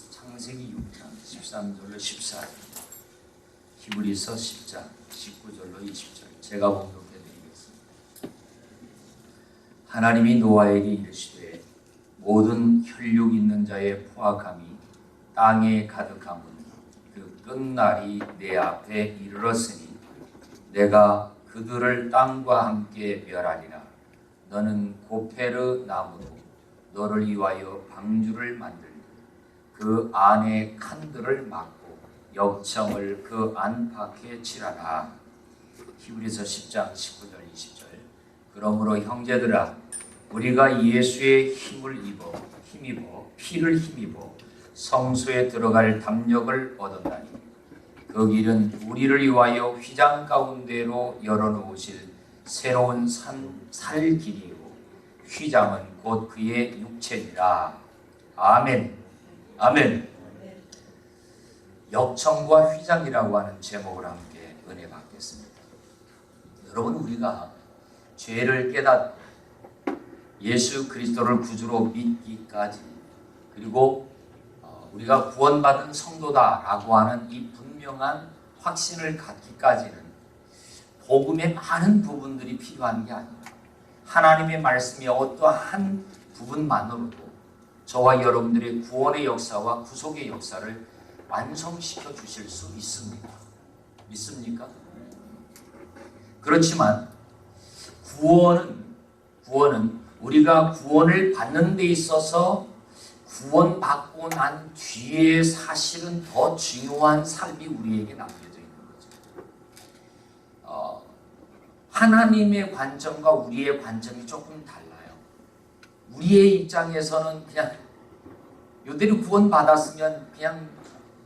창세기 6장 13절로 14절, 히브리서 10장 19절로 20절 제가 봉독해 드리겠습니다. 하나님이 노아에게 이르시되 모든 혈육 있는 자의 포악함이 땅에 가득함은 그 끝날이 내 앞에 이르렀으니 내가 그들을 땅과 함께 멸하리라. 너는 고페르 나무로 너를 위하여 방주를 만들고 그 안에 칸들을 막고 역청을 그 안팎에 칠하라. 히브리서 10장 19절 20절. 그러므로 형제들아, 우리가 예수의 힘입어 피를 힘입어 성소에 들어갈 담력을 얻었나니 그 길은 우리를 위하여 휘장 가운데로 열어놓으실 새로운 살 길이요 휘장은 곧 그의 육체니라. 아멘. 아멘. 역청과 휘장이라고 하는 제목을 함께 은혜 받겠습니다. 여러분, 우리가 죄를 깨닫고 예수 그리스도를 구주로 믿기까지, 그리고 우리가 구원받은 성도다라고 하는 이 분명한 확신을 갖기까지는 복음의 많은 부분들이 필요한 게 아닙니다. 하나님의 말씀이 어떠한 부분만으로도 저와 여러분들의 구원의 역사와 구속의 역사를 완성시켜 주실 수 있습니다. 믿습니까? 그렇지만 구원은 우리가 구원을 받는 데 있어서 구원받고 난 뒤에 사실은 더 중요한 삶이 우리에게 남겨져 있는 거죠. 하나님의 관점과 우리의 관점이 조금 달라요. 우리의 입장에서는 그냥 요대로 구원받았으면 그냥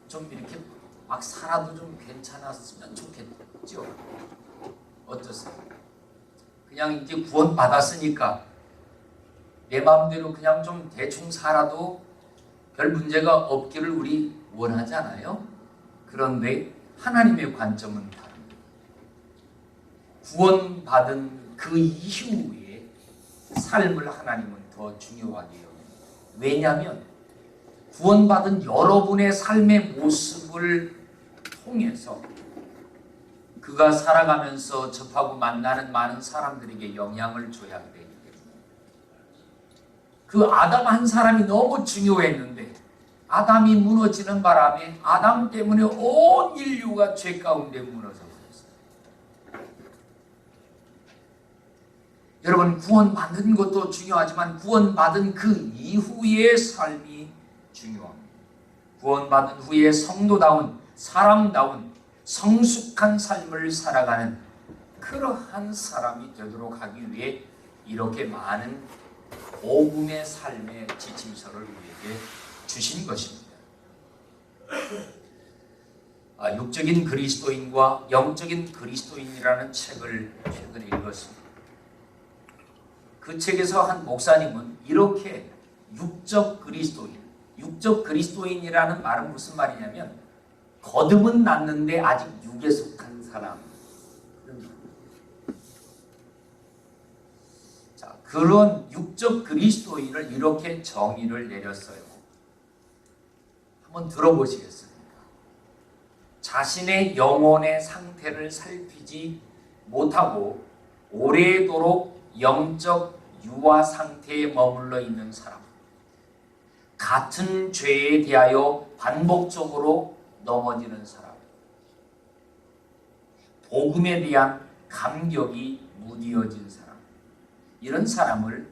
좀 이렇게 막 살아도 좀 괜찮았으면 좋겠죠. 어떠세요? 그냥 이제 구원받았으니까 내 마음대로 그냥 좀 대충 살아도 별 문제가 없기를 우리 원하잖아요. 그런데 하나님의 관점은 다릅니다. 구원받은 그 이후의 삶을 하나님은 더 중요하게 여깁니다. 왜냐하면 구원받은 여러분의 삶의 모습을 통해서 그가 살아가면서 접하고 만나는 많은 사람들에게 영향을 줘야 되기 때문에 그 아담 한 사람이 너무 중요했는데 아담이 무너지는 바람에 아담 때문에 온 인류가 죄 가운데 무너져 버렸어요. 여러분, 구원받는 것도 중요하지만 구원받은 그 이후의 삶이 중요합니다. 구원받은 후에 성도다운 사람다운 성숙한 삶을 살아가는 그러한 사람이 되도록 하기 위해 이렇게 많은 복음의 삶의 지침서를 우리에게 주신 것입니다. 육적인 그리스도인과 영적인 그리스도인이라는 책을 최근에 읽었습니다. 그 책에서 한 목사님은 이렇게 육적 그리스도인이라는 말은 무슨 말이냐면 거듭은 났는데 아직 육에 속한 사람. 자, 그런 육적 그리스도인을 이렇게 정의를 내렸어요. 한번 들어보시겠습니까? 자신의 영혼의 상태를 살피지 못하고 오래도록 영적 유아 상태에 머물러 있는 사람. 같은 죄에 대하여 반복적으로 넘어지는 사람. 복음에 대한 감격이 무뎌진 사람. 이런 사람을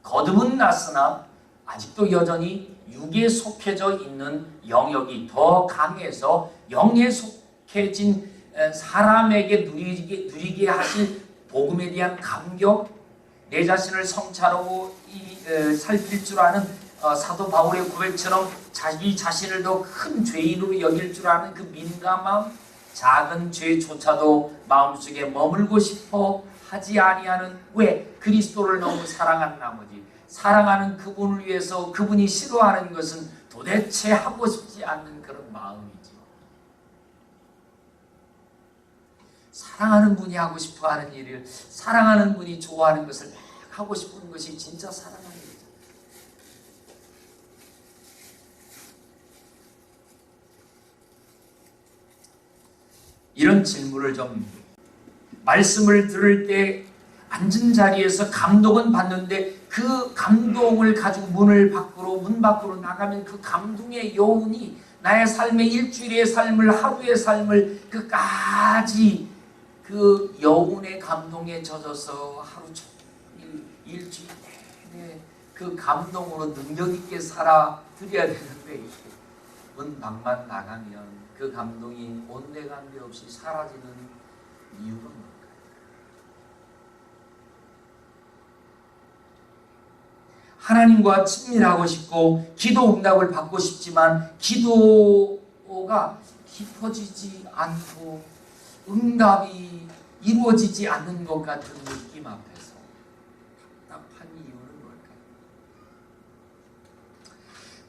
거듭은 났으나 아직도 여전히 육에 속해져 있는 영역이 더 강해서 영에 속해진 사람에게 누리게 하실 복음에 대한 감격, 내 자신을 성찰하고 살필 줄 아는 사도 바울의 고백처럼 자기 자신을 더 큰 죄인으로 여길 줄 아는 그 민감함, 작은 죄조차도 마음속에 머물고 싶어 하지 아니하는, 왜? 그리스도를 너무 사랑한 나머지 사랑하는 그분을 위해서 그분이 싫어하는 것은 도대체 하고 싶지 않는 그런 마음이죠. 사랑하는 분이 하고 싶어하는 일을, 사랑하는 분이 좋아하는 것을 막 하고 싶은 것이 진짜 사랑하는 거죠. 이런 질문을 좀 말씀을 들을 때 앉은 자리에서 감동은 받는데 그 감동을 가지고 문 밖으로 나가면 그 감동의 여운이 나의 삶의 일주일의 삶을 하루의 삶을 끝까지 그 여운의 감동에 젖어서 하루 종일 일주일 내내 그 감동으로 능력있게 살아드려야 되는데 문 밖만 나가면 그 감동이 온데간데 없이 사라지는 이유가 뭘까요? 하나님과 친밀하고 싶고 기도 응답을 받고 싶지만 기도가 깊어지지 않고 응답이 이루어지지 않는 것 같은 느낌 앞에서 답답한 이유는 뭘까요?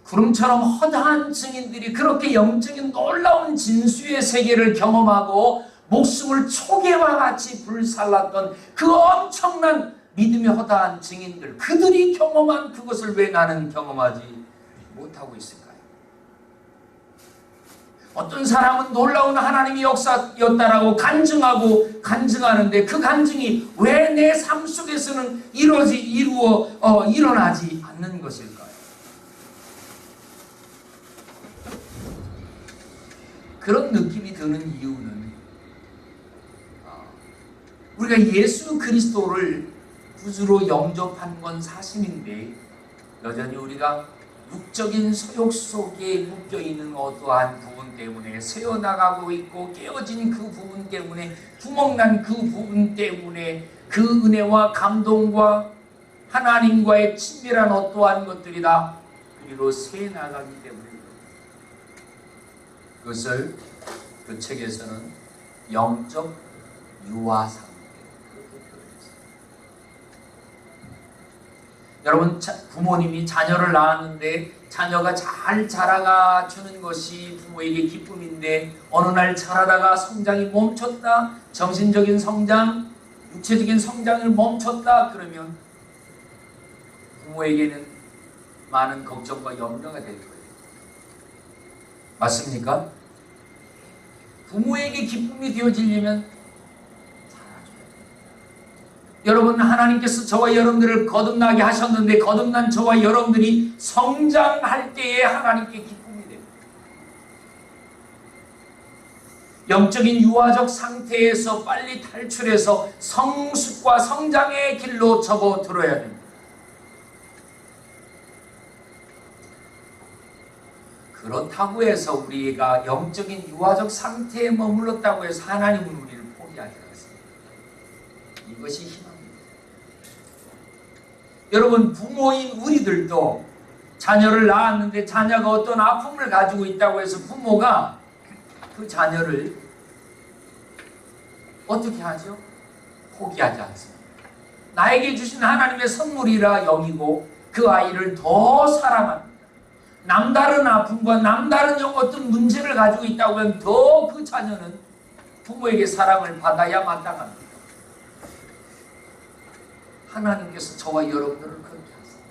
구름처럼 허다한 증인들이 그렇게 영적인 놀라운 진수의 세계를 경험하고 목숨을 초계와 같이 불살랐던 그 엄청난 믿음의 허다한 증인들, 그들이 경험한 그것을 왜 나는 경험하지 못하고 있을까요? 어떤 사람은 놀라운 하나님의 역사였다라고 간증하는데 그 간증이 왜 내 삶 속에서는 일어나지 않는 것일까요? 그런 느낌이 드는 이유는 우리가 예수 그리스도를 구주로 영접한 건 사실인데 여전히 우리가 육적인 소욕 속에 묶여있는 어떠한 부분 때문에 새어나가고 있고 깨어진 그 부분 때문에 구멍난 그 부분 때문에 그 은혜와 감동과 하나님과의 친밀한 어떠한 것들이 다 그리로 새어나가기 때문에 그것을 그 책에서는 영적 유아상 여러분 부모님이 자녀를 낳았는데 자녀가 잘 자라가 주는 것이 부모에게 기쁨인데 어느 날 자라다가 성장이 멈췄다. 정신적인 성장, 육체적인 성장을 멈췄다. 그러면 부모에게는 많은 걱정과 염려가 될 거예요. 맞습니까? 부모에게 기쁨이 되어지려면 여러분 하나님께서 저와 여러분들을 거듭나게 하셨는데 거듭난 저와 여러분들이 성장할 때에 하나님께 기쁨이 됩니다. 영적인 유아적 상태에서 빨리 탈출해서 성숙과 성장의 길로 접어들어야 됩니다. 그렇다고 해서 우리가 영적인 유아적 상태에 머물렀다고 해서 하나님은 우리를 포기하지 않습니다. 이것이 희망입니다. 여러분 부모인 우리들도 자녀를 낳았는데 자녀가 어떤 아픔을 가지고 있다고 해서 부모가 그 자녀를 어떻게 하죠? 포기하지 않습니다. 나에게 주신 하나님의 선물이라 여기고 그 아이를 더 사랑합니다. 남다른 아픔과 남다른 어떤 문제를 가지고 있다고 하면 더 그 자녀는 부모에게 사랑을 받아야 마땅합니다. 하나님께서 저와 여러분들을 그렇게 하세요.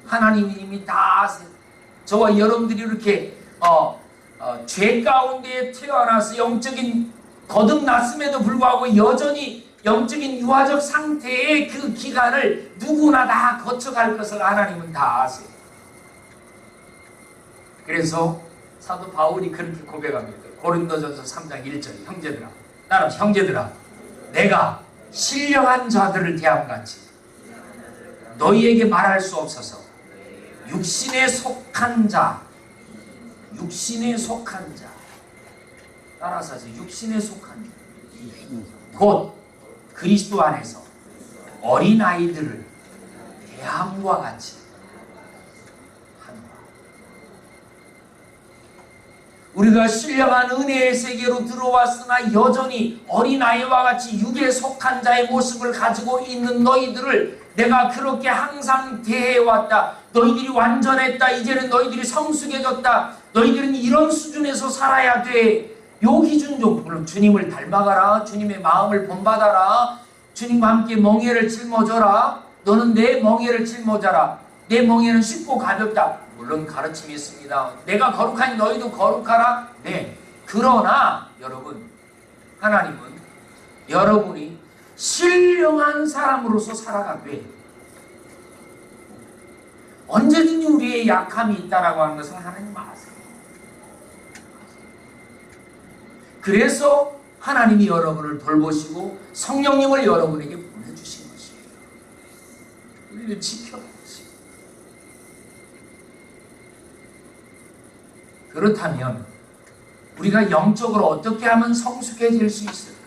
하나님이 이미 다 아세요. 저와 여러분들이 이렇게 죄 가운데 태어나서 영적인 거듭났음에도 불구하고 여전히 영적인 유아적 상태의 그 기간을 누구나 다 거쳐갈 것을 하나님은 다 아세요. 그래서 사도 바울이 그렇게 고백합니다. 고린도전서 3장 1절 형제들아 내가 신령한 자들을 대함같이 너희에게 말할 수 없어서 육신에 속한 자 따라서 육신에 속한 자 곧 그리스도 안에서 어린아이들을 대함과 같이 하노라. 우리가 신령한 은혜의 세계로 들어왔으나 여전히 어린아이와 같이 육에 속한 자의 모습을 가지고 있는 너희들을 내가 그렇게 항상 대해왔다. 너희들이 완전했다. 이제는 너희들이 성숙해졌다. 너희들은 이런 수준에서 살아야 돼. 요 기준적으로 주님을 닮아가라. 주님의 마음을 본받아라. 주님과 함께 멍에를 짊어져라. 너는 내 멍에를 짊어져라. 내 멍에는 쉽고 가볍다. 물론 가르침이 있습니다. 내가 거룩하니 너희도 거룩하라. 네. 그러나 여러분 하나님은 여러분이 신령한 사람으로서 살아가되 언제든지 우리의 약함이 있다라고 하는 것을 하나님 아세요. 그래서 하나님이 여러분을 돌보시고 성령님을 여러분에게 보내주신 것이에요. 우리를 지켜보시고. 그렇다면 우리가 영적으로 어떻게 하면 성숙해질 수 있을까?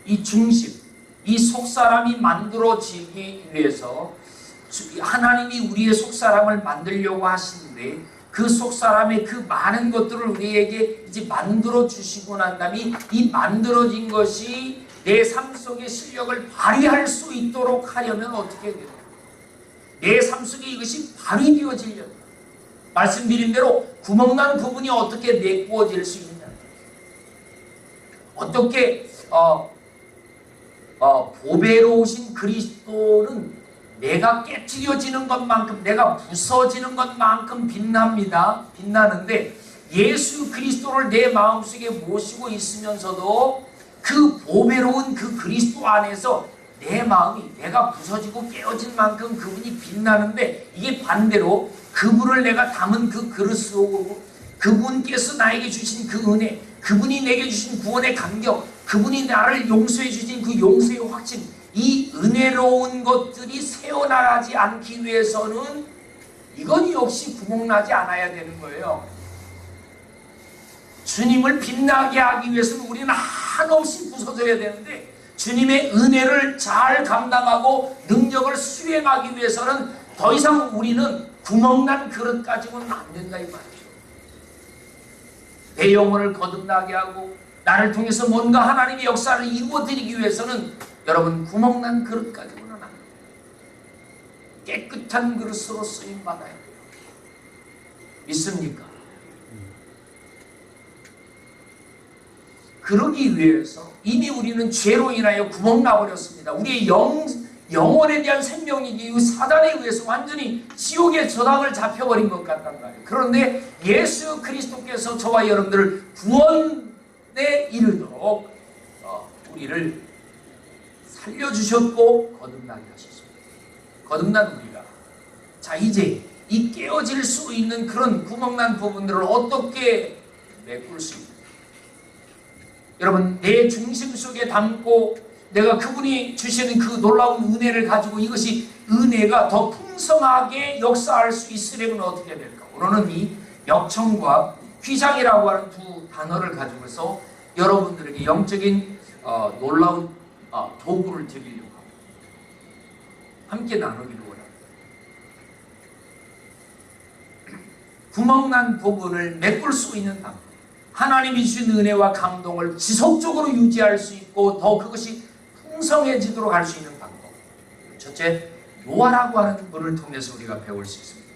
이 중심, 이 속사람이 만들어지기 위해서 하나님이 우리의 속사람을 만들려고 하시는데 그 속사람의 그 많은 것들을 우리에게 이제 만들어 주시고 난 다음에 이 만들어진 것이 내 삶 속의 실력을 발휘할 수 있도록 하려면 어떻게 돼요? 내 삶 속에 이것이 발휘되어지려면 말씀드린 대로 구멍난 부분이 어떻게 메꾸어질 수 있느냐, 어떻게 보배로우신 그리스도는 내가 깨트려지는 것만큼, 내가 부서지는 것만큼 빛납니다. 빛나는데 예수 그리스도를 내 마음속에 모시고 있으면서도 그 보배로운 그 그리스도 안에서 내 마음이, 내가 부서지고 깨어진 만큼 그분이 빛나는데, 이게 반대로 그분을 내가 담은 그 그릇 속으로 그분께서 나에게 주신 그 은혜, 그분이 내게 주신 구원의 감격, 그분이 나를 용서해 주신 그 용서의 확신, 이 은혜로운 것들이 새어나가지 않기 위해서는 이건 역시 구멍나지 않아야 되는 거예요. 주님을 빛나게 하기 위해서는 우리는 한없이 부서져야 되는데, 주님의 은혜를 잘 감당하고 능력을 수행하기 위해서는 더 이상 우리는 구멍난 그릇 가지고는 안 된다 이 말이죠. 내 영혼을 거듭나게 하고 나를 통해서 뭔가 하나님의 역사를 이루어드리기 위해서는 여러분 구멍난 그릇 가지고는 안 돼요. 깨끗한 그릇으로 쓰임 받아야 돼요. 믿습니까? 그러기 위해서 이미 우리는 죄로 인하여 구멍나버렸습니다. 우리의 영혼에 대한 생명이기 사단에 의해서 완전히 지옥의 저당을 잡혀버린 것 같단 말이에요. 그런데 예수 그리스도께서 저와 여러분들을 구원에 이르도록 우리를 살려주셨고 거듭나게 하셨습니다. 거듭난 우리가 자 이제 이 깨어질 수 있는 그런 구멍난 부분들을 어떻게 메꿀 수 있는가? 여러분 내 중심 속에 담고 내가 그분이 주시는 그 놀라운 은혜를 가지고 이것이 은혜가 더 풍성하게 역사할 수 있으려면 어떻게 될까? 오늘은 이 역청과 휘장이라고 하는 두 단어를 가지고서 여러분들에게 영적인 놀라운 도구를 드리려고 합니다. 함께 나누기를 원합니다. 구멍난 부분을 메꿀 수 있는 방법, 하나님이 주신 은혜와 감동을 지속적으로 유지할 수 있고 더 그것이 풍성해지도록 할 수 있는 방법. 첫째, 노아라고 하는 분을 통해서 우리가 배울 수 있습니다.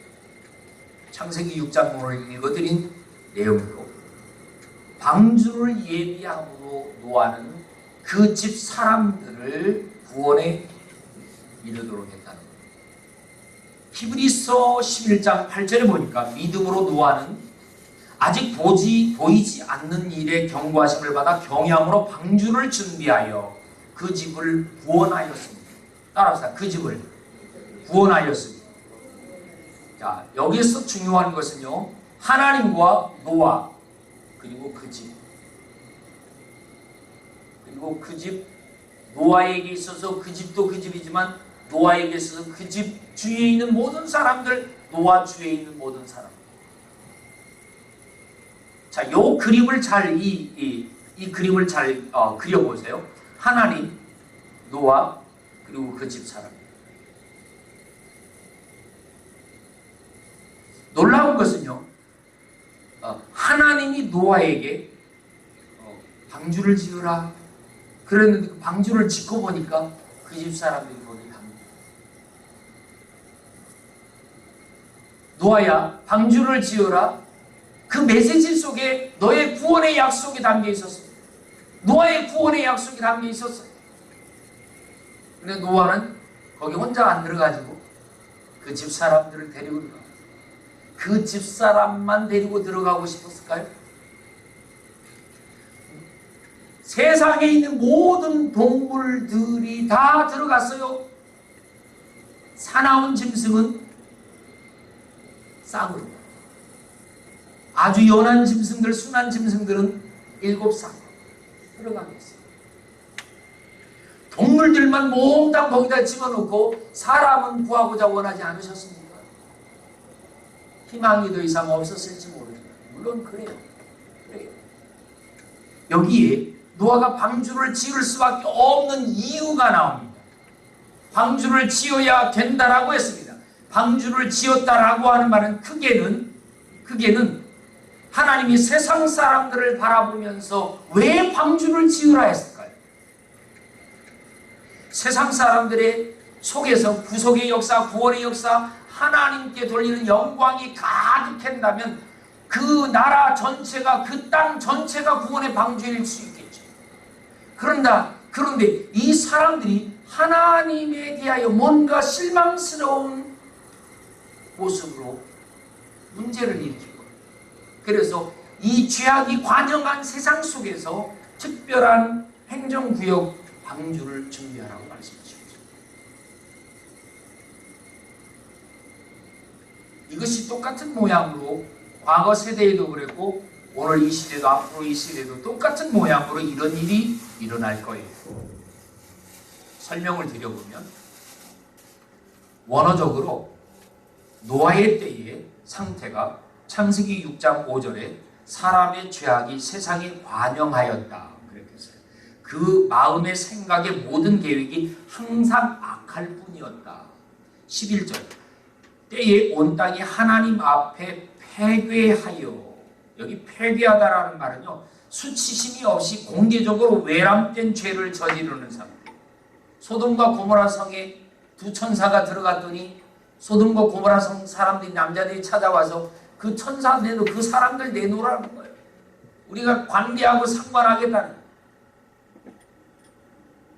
창세기 6장 오늘 읽어드린 내용으로 방주를 예비함으로 노아는 그 집 사람들을 구원에 이르도록 했다는 겁니다. 히브리서 11장 8절에 보니까 믿음으로 노아는 아직 보이지 않는 일에 경고하심을 받아 경외함으로 방주를 준비하여 그 집을 구원하였습니다. 따라합시다. 그 집을 구원하였습니다. 자, 여기서 중요한 것은요, 하나님과 노아 그리고 그 집, 그리고 그 집, 노아에게 있어서 그 집도 그 집이지만 노아에게 있어서 그 집 주위에 있는 모든 사람들, 노아 주위에 있는 모든 사람. 자, 요 그림을 잘 이 그림을 잘 그려보세요. 하나님, 노아, 그리고 그 집 사람. 놀라운 것은요, 하나님이 노아에게 방주를 지으라 그랬는데 그 방주를 짓고 보니까 그 집 사람들이 거기 갑니다. 노아야, 방주를 지으라. 그 메시지 속에 너의 구원의 약속이 담겨 있었어요. 노아의 구원의 약속이 담겨 있었어요. 근데 노아는 거기 혼자 안 들어가지고 그 집 사람들을 데리고 들어가. 그 집 사람만 데리고 들어가고 싶었을까요? 세상에 있는 모든 동물들이 다 들어갔어요. 사나운 짐승은 쌍으로, 아주 연한 짐승들, 순한 짐승들은 7쌍 들어가고 있어요. 동물들만 몽땅 거기다 집어넣고 사람은 구하고자 원하지 않으셨습니까? 희망이 더 이상 없었을지 모르지만 물론 그래요. 여기에 노아가 방주를 지을 수밖에 없는 이유가 나옵니다. 방주를 지어야 된다라고 했습니다. 방주를 지었다라고 하는 말은 크게는 하나님이 세상 사람들을 바라보면서 왜 방주를 지으라 했을까요? 세상 사람들의 속에서 구속의 역사, 구원의 역사, 하나님께 돌리는 영광이 가득한다면 그 나라 전체가, 그 땅 전체가 구원의 방주일 수 있겠죠. 그런데 이 사람들이 하나님에 대하여 뭔가 실망스러운 모습으로 문제를 일으키고, 그래서 이 죄악이 관영한 세상 속에서 특별한 행정구역 방주를 준비하라고 말씀하십니다. 이것이 똑같은 모양으로 과거 세대에도 그랬고 오늘 이 시대도 앞으로 이 시대도 똑같은 모양으로 이런 일이 일어날 거예요. 설명을 드려보면, 원어적으로 노아의 때의 상태가 창세기 6장 5절에 사람의 죄악이 세상에 관영하였다 그렇게 했어요. 그 마음의 생각의 모든 계획이 항상 악할 뿐이었다. 11절, 때에 온 땅이 하나님 앞에 패괴하여, 여기 패괴하다라는 말은요, 수치심이 없이 공개적으로 외람된 죄를 저지르는 상태. 소돔과 고모라 성에 두 천사가 들어갔더니 소돔과 고모라 성 사람들이, 남자들이 찾아와서 그 천사 그 사람들 내놓으라는 거예요. 우리가 관계하고 상관하겠다는 거예요.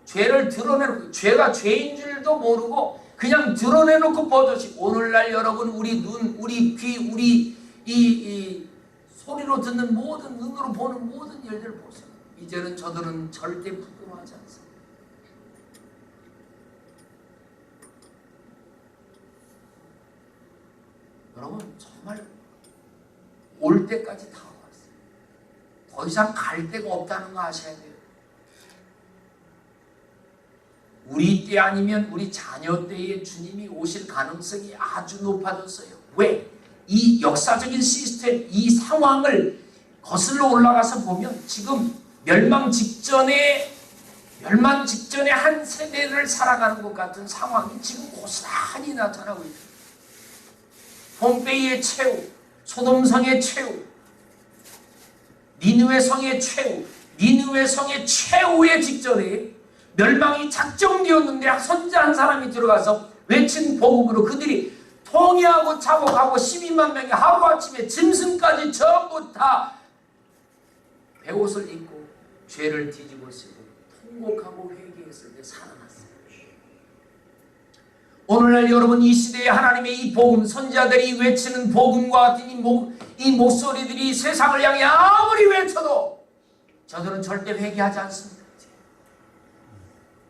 죄를 드러내놓고, 죄가 죄인 줄도 모르고 그냥 드러내놓고 버젓이, 오늘날 여러분 우리 눈, 우리 귀, 우리 이 소리로 듣는 모든, 눈으로 보는 모든 일들을 보세요. 이제는 저들은 절대 부끄러워하지 않습니다. 여러분 정말 올 때까지 다 왔어요. 더 이상 갈 데가 없다는 거 아셔야 돼요. 우리 때 아니면 우리 자녀 때에 주님이 오실 가능성이 아주 높아졌어요. 왜? 이 역사적인 시스템, 이 상황을 거슬러 올라가서 보면 지금 멸망 직전에 한 세대를 살아가는 것 같은 상황이 지금 고스란히 나타나고 있습니다. 폼페이의 최후, 소돔성의 최후, 니느웨 성의 최후, 니느웨 성의 최후의 직전에 멸망이 작정되었는데 선자 한 사람이 들어가서 외친 복음으로 그들이 통회하고 자복하고 12만 명이 하루아침에 짐승까지 전부 다 베옷을 입고 죄를 뒤집어 쓰고 통곡하고 회개했을 때 살아났어요. 오늘날 여러분 이 시대에 하나님의 이 복음, 선지자들이 외치는 복음과 같은 이 목소리들이 세상을 향해 아무리 외쳐도 저들은 절대 회개하지 않습니다.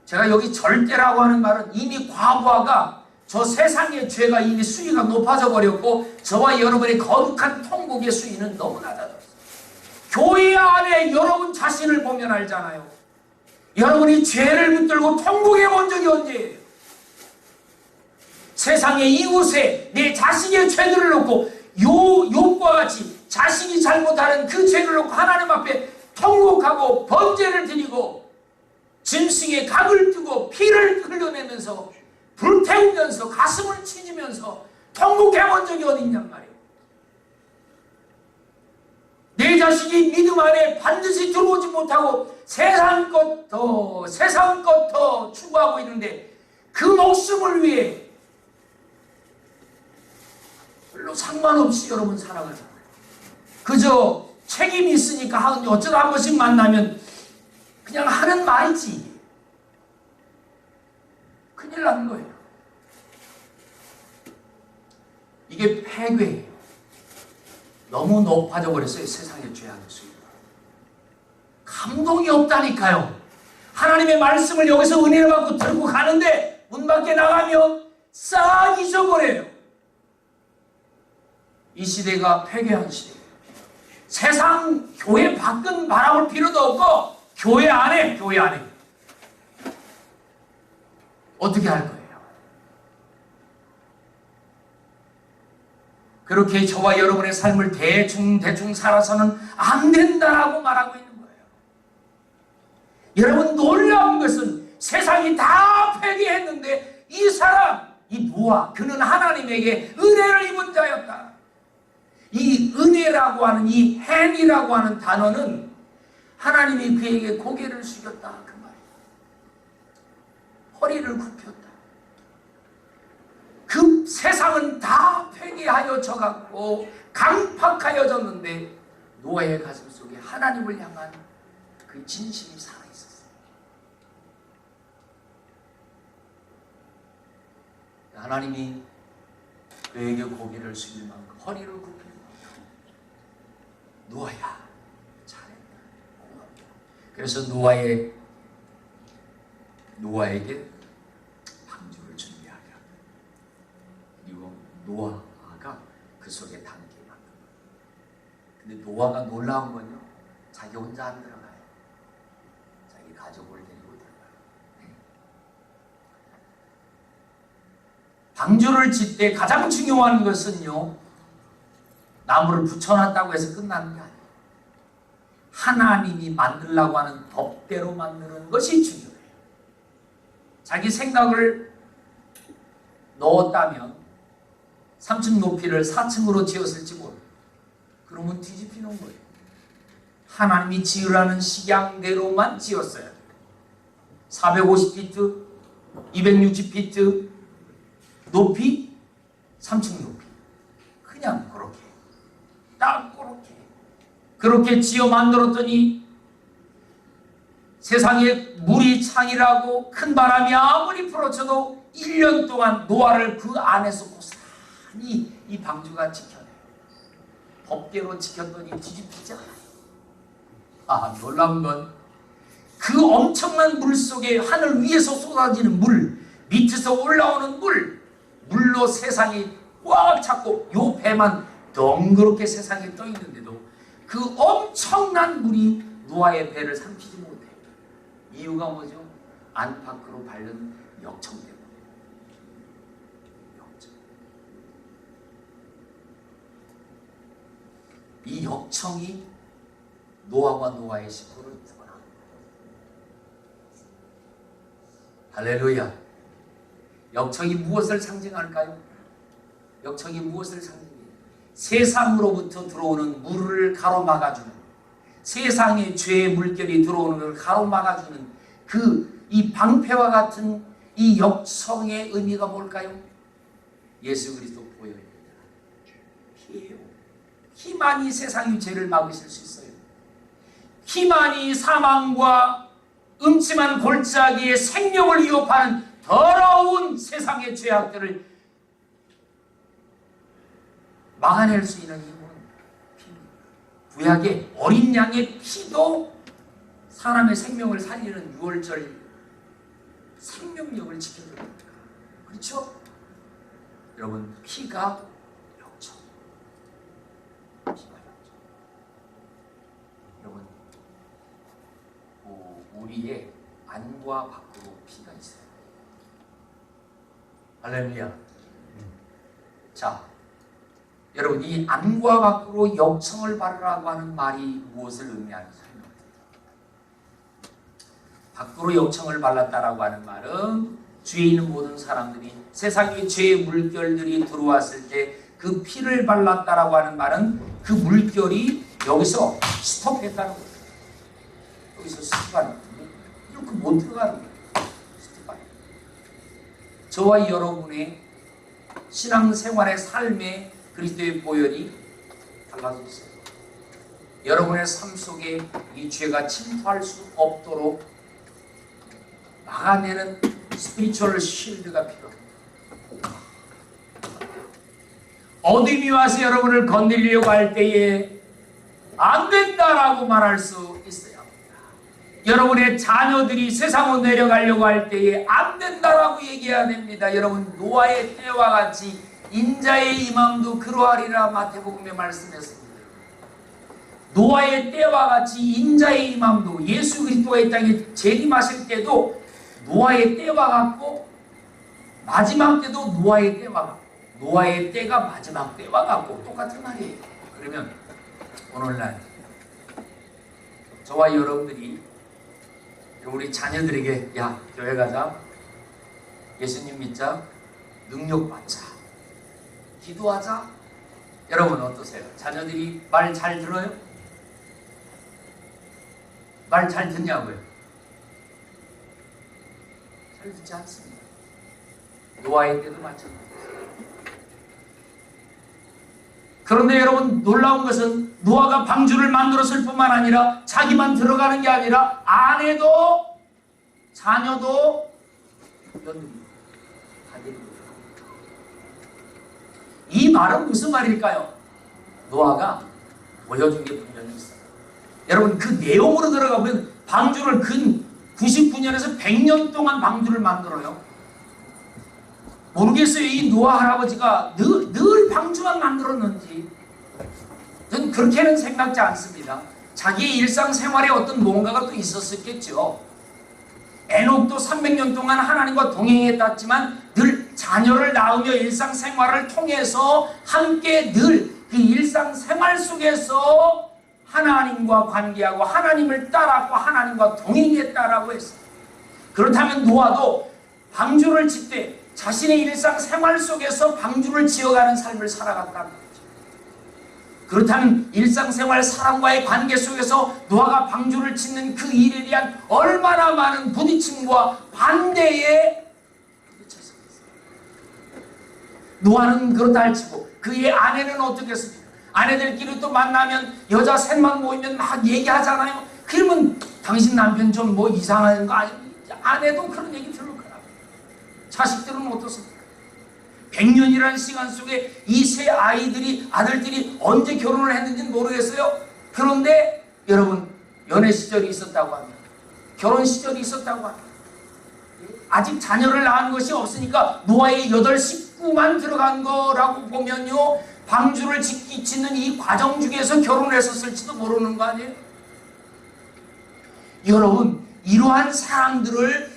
제가 여기 절대라고 하는 말은 이미 과거가, 저 세상의 죄가 이미 수위가 높아져 버렸고 저와 여러분의 거룩한 통곡의 수위는 너무 낮아졌어요. 교회 안에 여러분 자신을 보면 알잖아요. 여러분이 죄를 붙들고 통곡해 본 적이 언제예요? 세상의 이웃에 내 자신의 죄들을 놓고 욥과 같이 자신이 잘못하는 그 죄를 놓고 하나님 앞에 통곡하고 번제를 드리고 짐승의 각을 뜨고 피를 흘려내면서 불태우면서 가슴을 치지면서 통곡해본 적이 어딨냔 말이에요. 내 자식이 믿음 안에 반드시 들어오지 못하고 세상 것 더 추구하고 있는데 그 목숨을 위해 별로 상관없이 여러분 살아가는 거예요. 그저 책임이 있으니까 어쩌다 한 번씩 만나면 그냥 하는 말이지. 큰일 나는 거예요. 이게 패괴예요. 너무 높아져 버렸어요. 세상의 죄악의 수위가. 감동이 없다니까요. 하나님의 말씀을 여기서 은혜를 받고 들고 가는데 문 밖에 나가면 싹 잊어버려요. 이 시대가 폐괴한 시대예요. 세상 교회 밖은 바라볼 필요도 없고 교회 안에 어떻게 할 거예요? 그렇게 저와 여러분의 삶을 대충 살아서는 안 된다라고 말하고 있는 거예요. 여러분, 놀라운 것은 세상이 다 폐기했는데 이 사람, 이 노아, 그는 하나님에게 은혜를 입은 자였다. 이 은혜라고 하는, 이 hand이라고 하는 단어는 하나님이 그에게 고개를 숙였다 그 말이에요. 허리를 굽혔다. 그 세상은 다 폐기하여져갖고 강팍하여졌는데 노아의 가슴 속에 하나님을 향한 그 진심이 살아있었어요. 하나님이 그에게 고개를 숙일 만큼 허리를 굽힐 만큼 노아야 잘했다. 그래서 노아에게 방주를 준비하게 합니다. 그리고 노아가 그 속에 담게 만듭니다. 근데 노아가 놀라운 건요, 자기 혼자 안 들어가요. 자기 가족을 데리고 들어가요. 네. 방주를 짓 때 가장 중요한 것은요, 나무를 붙여놨다고 해서 끝나는 게 아니에요. 하나님이 만들라고 하는 법대로 만드는 것이 중요해요. 자기 생각을 넣었다면 3층 높이를 4층으로 지었을지 모르고 그러면 뒤집히는 거예요. 하나님이 지으라는 식양대로만 지었어요. 450피트, 260피트 높이, 3층 높이. 그냥 그렇게, 딱 그렇게 지어 만들었더니 세상에 물이 창이라고 큰 바람이 아무리 불어쳐도 1년 동안 노아를 그 안에서 고스란히 이 방주가 지켜내요. 법대로 지켰더니 뒤집히지 않아요. 놀라운 건 그 엄청난 물 속에 하늘 위에서 쏟아지는 물, 밑에서 올라오는 물로 세상이 꽉 찼고 요 배만 덩그렇게 세상에 떠 있는데도 그 엄청난 물이 노아의 배를 삼키지 못해요. 이유가 뭐죠? 안팎으로 바른 역청 때문에. 이 역청이 노아와 노아의 식구를 구원합니다. 할렐루야. 역청이 무엇을 상징할까요? 역청이 무엇을 상징해요? 세상으로부터 들어오는 물을 가로막아주는, 세상의 죄의 물결이 들어오는 걸 가로막아주는 이 방패와 같은 이 역청의 의미가 뭘까요? 예수 그리스도 보혈입니다. 피예요. 피만이 세상의 죄를 막으실 수 있어요. 피만이 사망과 음침한 골짜기의 생명을 위협하는 더러운 세상의 죄악들을 막아낼 수 있는 힘은 피입니다. 구약의 어린 양의 피도 사람의 생명을 살리는 6월절 생명력을 지켜줍니다. 그렇죠? 여러분, 피가 역청. 여러분, 우리의 안과 밖으로 피가 있어요. 할렐루야. 자, 여러분, 이 안과 밖으로 역청을 바르라고 하는 말이 무엇을 의미하는지 설명드립니다. 밖으로 역청을 발랐다라고 하는 말은 주위에 있는 모든 사람들이 세상의 죄의 물결들이 들어왔을 때 그 피를 발랐다라고 하는 말은 그 물결이 여기서 스톱했다는 거예요. 여기서 스톱하는 거예요. 이렇게 못 들어가는 거예요. 스톱하는 거예요. 저와 여러분의 신앙생활의 삶에 그리스도의 보혈이 달라졌어요. 여러분의 삶 속에 이 죄가 침투할 수 없도록 막아내는 스피리추얼 쉴드가 필요합니다. 어둠이 와서 여러분을 건드리려고 할 때에 안 된다라고 말할 수 있어야 합니다. 여러분의 자녀들이 세상으로 내려가려고 할 때에 안 된다라고 얘기해야 됩니다. 여러분, 노아의 때와 같이 인자의 임함도 그러하리라 마태복음에 말씀했습니다. 노아의 때와 같이 인자의 임함도, 예수 그리스도가 이 땅에 재림하실 때도 노아의 때와 같고 마지막 때도 노아의 때와 같고, 노아의 때가 마지막 때와 같고 똑같은 말이에요. 그러면 오늘날 저와 여러분들이 우리 자녀들에게 야, 교회 가자, 예수님 믿자, 능력 받자, 기도하자. 여러분 어떠세요? 자녀들이 말 잘 들어요? 말 잘 듣냐고요? 잘 듣지 않습니다. 노아의 때도 마찬가지입니다. 그런데 여러분, 놀라운 것은 노아가 방주를 만들었을 뿐만 아니라 자기만 들어가는 게 아니라 아내도 자녀도 연합니다. 이 말은 무슨 말일까요? 노아가 보여준 게 분명히 있어요. 여러분, 그 내용으로 들어가면 방주를 근 99년에서 100년 동안 방주를 만들어요. 모르겠어요. 이 노아 할아버지가 늘 방주만 만들었는지. 저는 그렇게는 생각지 않습니다. 자기의 일상생활에 어떤 뭔가가 또 있었겠죠. 에녹도 300년 동안 하나님과 동행했지만 늘 자녀를 낳으며 일상생활을 통해서 함께 늘 그 일상생활 속에서 하나님과 관계하고 하나님을 따랐고 하나님과 동행했다라고 했어요. 그렇다면 노아도 방주를 짓되 자신의 일상생활 속에서 방주를 지어가는 삶을 살아갔다는 거죠. 그렇다면 일상생활 사람과의 관계 속에서 노아가 방주를 짓는 그 일에 대한 얼마나 많은 부딪힘과 반대에 부딪혔습니까? 노아는 그렇다 할지고 그의 아내는 어떻겠습니까? 아내들끼리 또 만나면 여자 셋만 모이면 막 얘기하잖아요. 그러면 당신 남편 좀 뭐 이상한 거 아닙니까? 아내도 그런 얘기 들을 거라. 자식들은 어떻습니까? 100년이라는 시간 속에 이 세 아들들이 언제 결혼을 했는지는 모르겠어요. 그런데 여러분, 연애 시절이 있었다고 합니다. 결혼 시절이 있었다고 합니다. 아직 자녀를 낳은 것이 없으니까 노아의 8 식구만 들어간 거라고 보면요, 방주를 짓는 이 과정 중에서 결혼을 했었을지도 모르는 거 아니에요? 여러분, 이러한 사람들을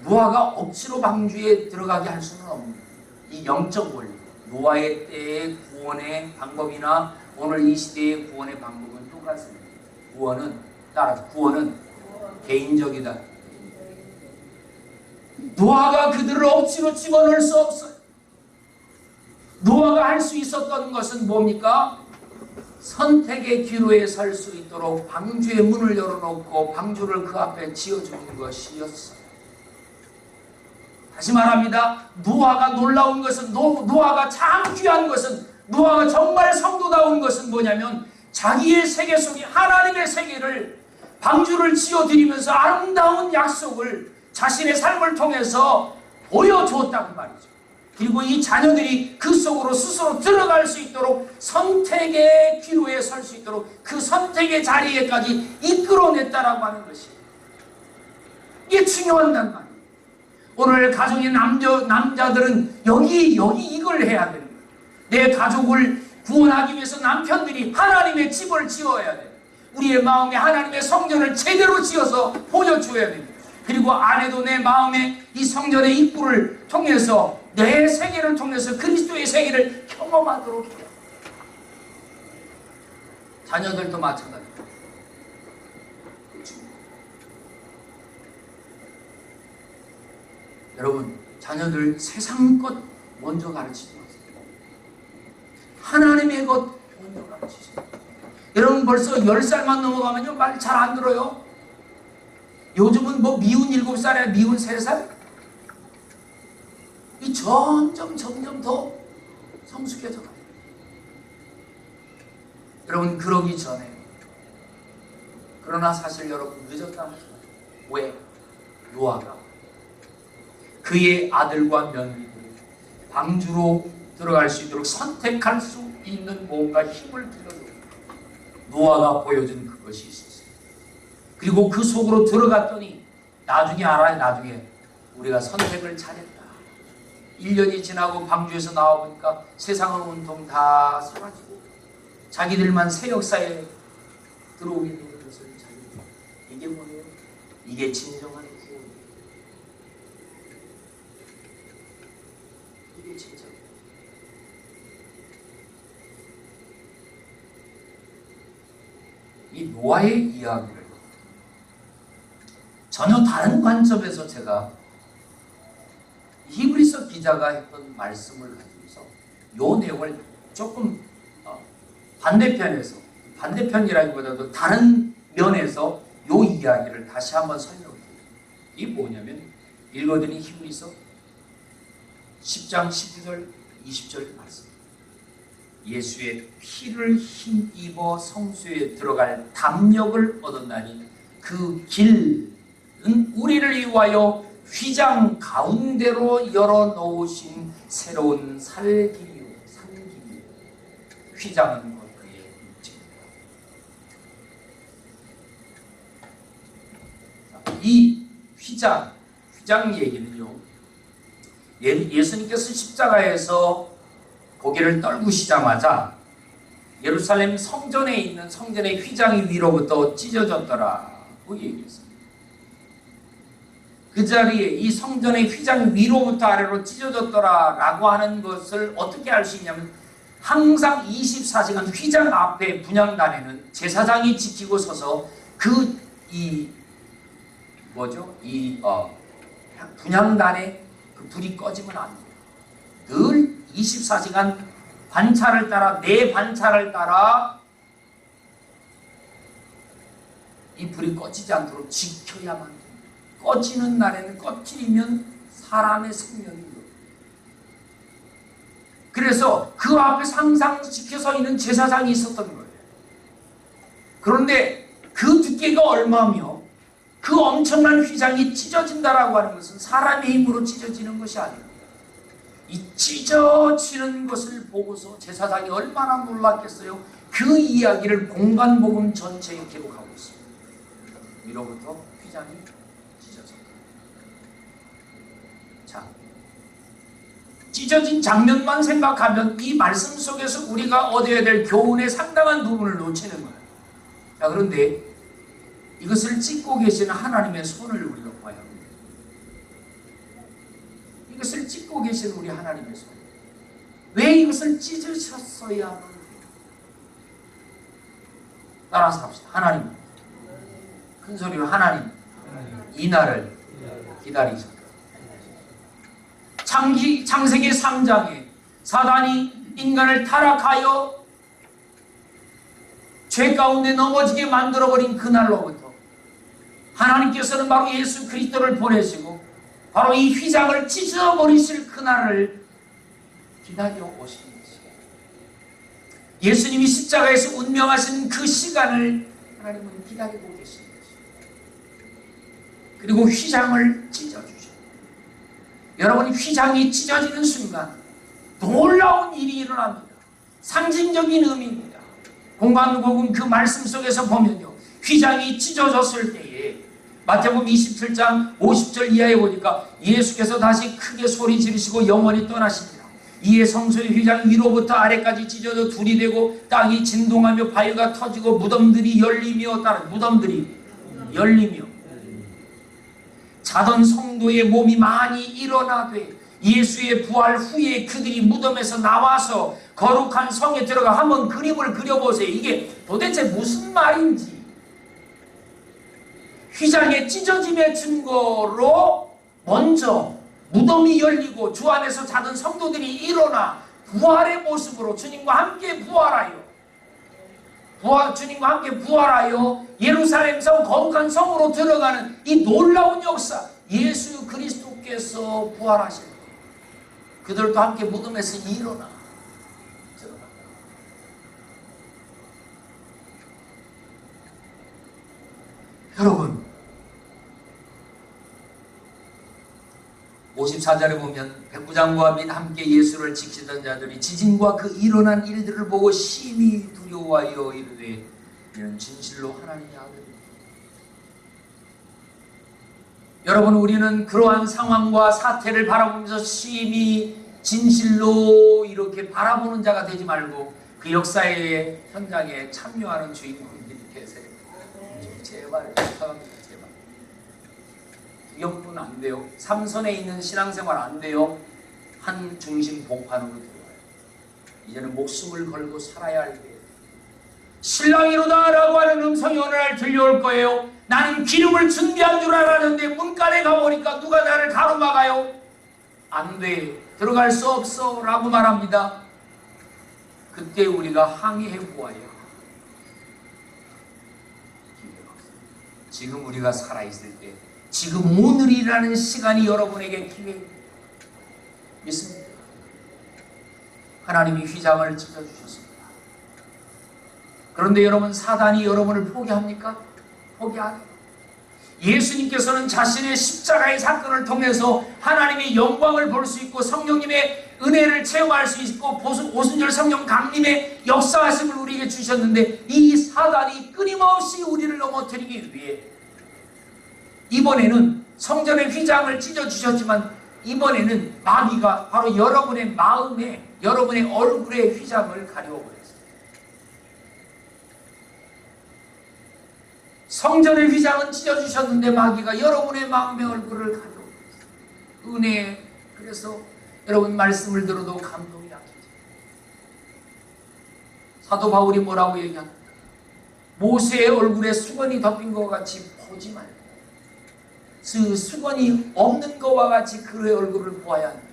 노아가 억지로 방주에 들어가게 할 수는 없는 이 영적 원리, 노아의 때의 구원의 방법이나 오늘 이 시대의 구원의 방법은 똑같습니다. 구원은 개인적이다. 노아가 그들을 억지로 집어넣을 수 없어요. 노아가 할 수 있었던 것은 뭡니까? 선택의 기로에 설 수 있도록 방주의 문을 열어놓고 방주를 그 앞에 지어주는 것이었어요. 다시 말합니다. 노아가 놀라운 것은, 노아가 참 귀한 것은, 노아가 정말 성도다운 것은 뭐냐면 자기의 세계 속에 하나님의 세계를 방주를 지어드리면서 아름다운 약속을 자신의 삶을 통해서 보여주었다고 말이죠. 그리고 이 자녀들이 그 속으로 스스로 들어갈 수 있도록 선택의 기로에 설 수 있도록 그 선택의 자리에까지 이끌어냈다라고 하는 것이에요. 이게 중요한단 말이에요. 오늘 가정의 남자들은 여기 이걸 해야 되는 거예요. 내 가족을 구원하기 위해서 남편들이 하나님의 집을 지어야 돼요. 우리의 마음에 하나님의 성전을 제대로 지어서 보여줘야 됩니다. 그리고 아내도 내 마음에 이 성전의 입구를 통해서 내 세계를 통해서 그리스도의 세계를 경험하도록 해요. 자녀들도 마찬가지입니다. 여러분, 자녀들 세상 것 먼저 가르치지 마세요. 하나님의 것 먼저 가르치세요. 여러분, 벌써 10살만 넘어가면요, 말 잘 안 들어요. 요즘은 뭐 미운 7살이야, 미운 3살? 이 점점 더 성숙해져 가요. 여러분, 그러기 전에, 그러나 사실 여러분 늦었다 하지 마세요. 왜? 노아가 그의 아들과 며느리들이 방주로 들어갈 수 있도록 선택할 수 있는 뭔가 힘을 들여줘. 노아가 보여준 그것이 있었어요. 그리고 그 속으로 들어갔더니 나중에 알아요. 나중에 우리가 선택을 잘했다. 1년이 지나고 방주에서 나와보니까 세상은 온통 다 사라지고 자기들만 새 역사에 들어오게 되는 것을 자기들. 이게 뭐예요? 이게 진정한 구원이에요. 이게 진짜. 이 노아의 이야기를 전혀 다른 관점에서 제가 히브리서 기자가 했던 말씀을 가지고서 요 내용을 조금 반대편이라기보다도 다른 면에서 요 이야기를 다시 한번 설명드립니다. 이게 뭐냐면 읽어드린 히브리서 10장 19절 20절 말씀. 예수의 피를 힘입어 성소에 들어갈 담력을 얻었나니 그 길은 우리를 위하여 휘장 가운데로 열어놓으신 새로운 살기요 상기요. 휘장은 곧 그의 육체입니다. 이 휘장 얘기는요, 예수님께서 십자가에서 고개를 떨구시자마자 예루살렘 성전에 있는 성전의 휘장이 위로부터 찢어졌더라고 얘기했습니다. 그 자리에 이 성전의 휘장 위로부터 아래로 찢어졌더라라고 하는 것을 어떻게 알 수 있냐면 항상 24시간 휘장 앞에 분향단에는 제사장이 지키고 서서 분향단에 그 불이 꺼지면 안 돼요. 늘 24시간 반차를 따라 내 반차를 따라 이 불이 꺼지지 않도록 지켜야만 돼요. 꺼지는 날에는 꺼지면 사람의 생명이요. 그래서 그 앞에 항상 지켜서 있는 제사장이 있었던 거예요. 그런데 그 두께가 얼마며 그 엄청난 휘장이 찢어진다라고 하는 것은 사람의 힘으로 찢어지는 것이 아닙니다. 이 찢어지는 것을 보고서 제사장이 얼마나 놀랐겠어요. 그 이야기를 공간복음 전체에 기록하고 있습니다. 위로부터 휘장이 찢어졌다. 자, 찢어진 장면만 생각하면 이 말씀 속에서 우리가 얻어야 될 교훈의 상당한 부분을 놓치는 거예요. 자, 그런데 이것을 찍고 계시는 하나님의 손을 우리가 봐야 합니다. 이것을 찍고 계신 우리 하나님의 손. 왜 이것을 찢으셨어야 하는지 따라서 합시다. 하나님, 큰 소리로 하나님, 이 날을 기다리셨다. 창세기 3장에 사단이 인간을 타락하여 죄 가운데 넘어지게 만들어버린 그날로부터 하나님께서는 바로 예수 그리스도를 보내시고 바로 이 휘장을 찢어버리실 그날을 기다려 오신 것이에요. 예수님이 십자가에서 운명하신 그 시간을 하나님은 기다리고 계신 것이에요. 그리고 휘장을 찢어주셔요. 여러분, 휘장이 찢어지는 순간 놀라운 일이 일어납니다. 상징적인 의미입니다. 공관복음 그 말씀 속에서 보면요, 휘장이 찢어졌을 때에 마태복음 27장 50절 이하에 보니까 예수께서 다시 크게 소리 지르시고 영원히 떠나십니다. 이에 성소의 휘장 위로부터 아래까지 찢어져 둘이 되고 땅이 진동하며 바위가 터지고 무덤들이 열리며 자던 성도의 몸이 많이 일어나되 예수의 부활 후에 그들이 무덤에서 나와서 거룩한 성에 들어가 한번 그림을 그려보세요. 이게 도대체 무슨 말인지. 휘장의 찢어짐의 증거로 먼저 무덤이 열리고 주 안에서 자던 성도들이 일어나 부활의 모습으로 주님과 함께 주님과 함께 부활하여 예루살렘 성 거룩한 성으로 들어가는 이 놀라운 역사, 예수 그리스도께서 부활하신 그들도 함께 무덤에서 일어나 들어간다. 여러분, 54절에 보면 백부장과 및 함께 예수를 지키던 자들이 지진과 그 일어난 일들을 보고 심히 두려워하여 이르되 이는 진실로 하나님의 아들이다. 여러분, 우리는 그러한 상황과 사태를 바라보면서 심히 진실로 이렇게 바라보는 자가 되지 말고 그 역사의 현장에 참여하는 주인공들이 계세요. 제발 부탁합니다. 제발. 기업은 안 돼요. 삼선에 있는 신앙생활 안 돼요. 한 중심 복판으로 들어와요. 이제는 목숨을 걸고 살아야 할 때예요. 신랑이로다 라고 하는 음성이 어느 날 들려올 거예요. 나는 기름을 준비한 줄 알았는데 문간에 가보니까 누가 나를 가로막아요. 안 돼. 들어갈 수 없어 라고 말합니다. 그때 우리가 항의해 보아야. 지금 우리가 살아있을 때, 지금 오늘이라는 시간이 여러분에게 기회입니다. 믿습니까? 하나님이 휘장을 찢어주셨습니다. 그런데 여러분, 사단이 여러분을 포기합니까? 포기 안 해요. 예수님께서는 자신의 십자가의 사건을 통해서 하나님의 영광을 볼 수 있고 성령님의 은혜를 체험할 수 있고 오순절 성령 강림의 역사하심을 우리에게 주셨는데, 이 사단이 끊임없이 우리를 넘어뜨리기 위해 이번에는 성전의 휘장을 찢어주셨지만 이번에는 마귀가 바로 여러분의 마음에, 여러분의 얼굴에 휘장을 가려버렸어요. 성전의 휘장은 찢어주셨는데 마귀가 여러분의 마음의 얼굴을 가려버렸어요. 은혜. 그래서 여러분, 말씀을 들어도 감동이 약해져요. 사도 바울이 뭐라고 얘기합니까? 모세의 얼굴에 수건이 덮인 것 같이 보지 말고 그 수건이 없는 것과 같이 그의 얼굴을 보아야 합니다.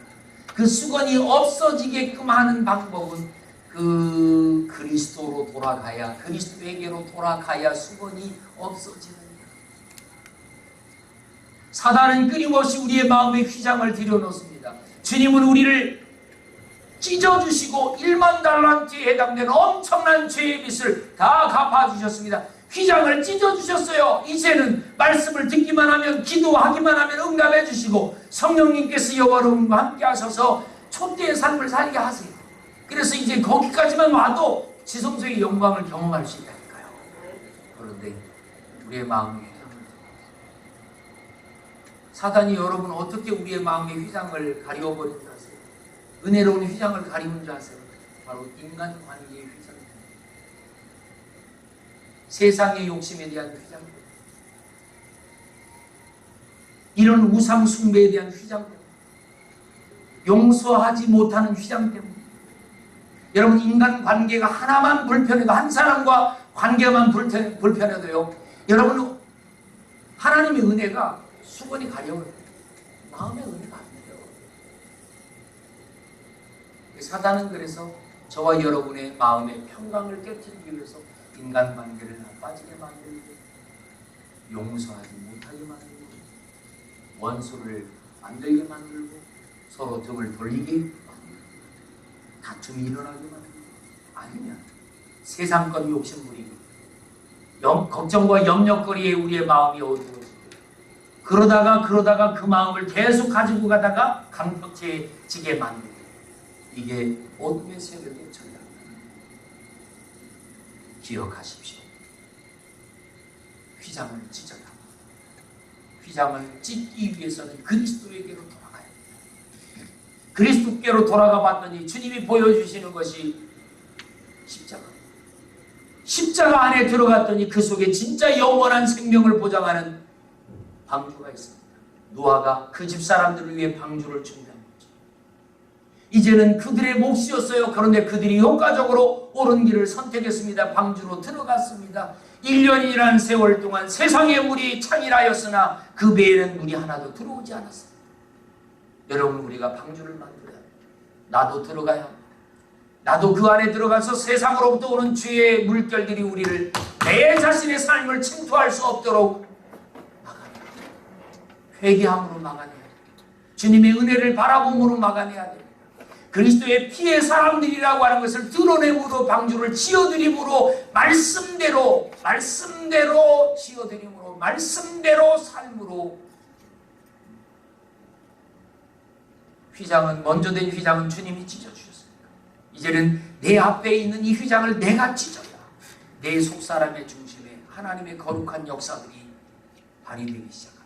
그 수건이 없어지게끔 하는 방법은 그 그리스도로 돌아가야, 그리스도에게로 돌아가야 수건이 없어지는 거예요. 사단은 끊임없이 우리의 마음에 휘장을 들여놓습니다. 주님은 우리를 찢어주시고 1만 달란트에 해당되는 엄청난 죄의 빚을 다 갚아주셨습니다. 휘장을 찢어주셨어요. 이제는 말씀을 듣기만 하면, 기도하기만 하면 응답해 주시고 성령님께서 여러분과 함께 하셔서 촛대의 삶을 살게 하세요. 그래서 이제 거기까지만 와도 지성소의 영광을 경험할 수 있다니까요. 그런데 우리의 마음에 사단이 여러분 어떻게 우리의 마음의 휘장을 가려버린 줄 아세요? 은혜로운 휘장을 가리는 줄 아세요? 바로 인간관계의 휘장입니다. 세상의 욕심에 대한 휘장, 이런 우상 숭배에 대한 휘장 때문에, 용서하지 못하는 휘장 때문에, 여러분, 인간관계가 하나만 불편해도, 한 사람과 관계만 불편해도요, 여러분, 하나님의 은혜가 수건이 가려워요. 마음의 은혜가 안 돼요. 사단은 그래서 저와 여러분의 마음의 평강을 깨뜨리기 위해서 인간관계를 나빠지게 만들고, 용서하지 못하게 만들고, 원수를 만들게 만들고, 서로 등을 돌리게 만들고, 다툼이 일어나게 만들고, 아니면 세상권 욕심 부리고, 걱정과 염려거리에 우리의 마음이 어두워지고, 그러다가 그 마음을 계속 가지고 가다가 강팍해지게 만들고, 이게 어둠의 세력의 전략입니다. 기억하십시오. 휘장을 찢어야 합니다. 휘장을 찢기 위해서는 그리스도에게로 돌아가야 합니다. 그리스도께로 돌아가 봤더니 주님이 보여주시는 것이 십자가입니다. 십자가 안에 들어갔더니 그 속에 진짜 영원한 생명을 보장하는 방주가 있습니다. 노아가 그 집사람들을 위해 방주를 준비한 거죠. 이제는 그들의 몫이었어요. 그런데 그들이 효과적으로 옳은 길을 선택했습니다. 방주로 들어갔습니다. 1년이라는 세월 동안 세상의 물이 창일하였으나 그 배에는 물이 하나도 들어오지 않았습니다. 여러분, 우리가 방주를 만들어야 합니다. 나도 들어가야 합니다. 나도 그 안에 들어가서 세상으로부터 오는 죄의 물결들이 우리를, 내 자신의 삶을 침투할 수 없도록 막아내야 됩니다. 회개함으로 막아내야 됩니다. 주님의 은혜를 바라봄으로 막아내야 됩니다. 그리스도의 피의 사람들이라고 하는 것을 드러내므로, 방주를 지어드림으로, 말씀대로 지어드림으로, 말씀대로 삶으로. 휘장은, 먼저 된 휘장은 주님이 찢어주셨습니다. 이제는 내 앞에 있는 이 휘장을 내가 찢어야 내 속사람의 중심에 하나님의 거룩한 역사들이 발휘되기 시작합니다.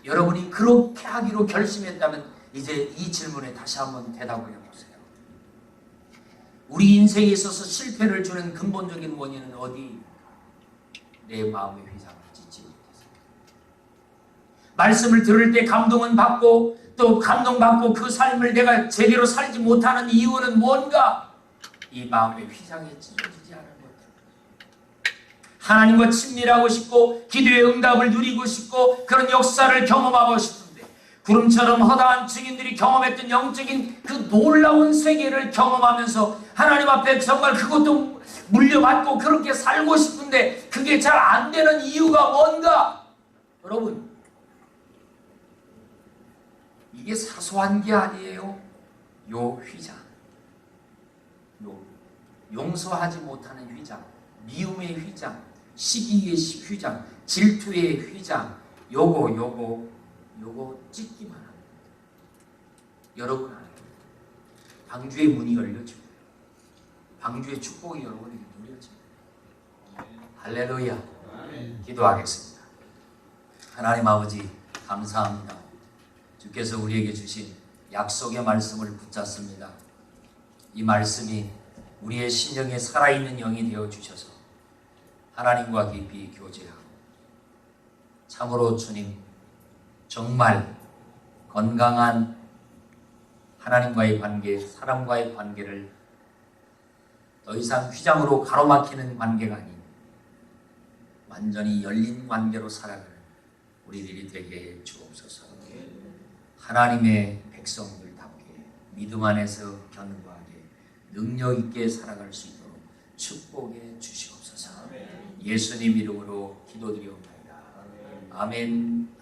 여러분이 그렇게 하기로 결심했다면 이제 이 질문에 다시 한번 대답을 해보세요. 우리 인생에 있어서 실패를 주는 근본적인 원인은 어디? 내 마음의 휘장을 짓지 못해서. 말씀을 들을 때 감동은 받고 또 감동받고 그 삶을 내가 제대로 살지 못하는 이유는 뭔가? 이 마음의 휘장에 찢어지지 않은 것. 하나님과 친밀하고 싶고 기도의 응답을 누리고 싶고 그런 역사를 경험하고 싶은데 구름처럼 허다한 증인들이 경험했던 영적인 그 놀라운 세계를 경험하면서 하나님 앞에 정말 그것도 물려받고 그렇게 살고 싶은데 그게 잘 안 되는 이유가 뭔가? 여러분, 이게 사소한 게 아니에요. 요 휘장, 용서하지 못하는 휘장, 미움의 휘장, 시기의 휘장, 질투의 휘장, 요거 찢기만 합니다. 여러분 알아요. 방주의 문이 열려집니다. 방주의 축복이 여러분에게 누려집니다. 할렐루야. 기도하겠습니다. 하나님 아버지 감사합니다. 주께서 우리에게 주신 약속의 말씀을 붙잡습니다. 이 말씀이 우리의 심령에 살아있는 영이 되어 주셔서 하나님과 깊이 교제하고 참으로 주님 정말 건강한 하나님과의 관계, 사람과의 관계를 더 이상 휘장으로 가로막히는 관계가 아닌 완전히 열린 관계로 살아가는 우리들이 되게 해 주옵소서. 하나님의 백성들답게 믿음 안에서 견고하게 능력 있게 살아갈 수 있도록 축복해 주시옵소서. 예수님 이름으로 기도드리옵나이다. 아멘.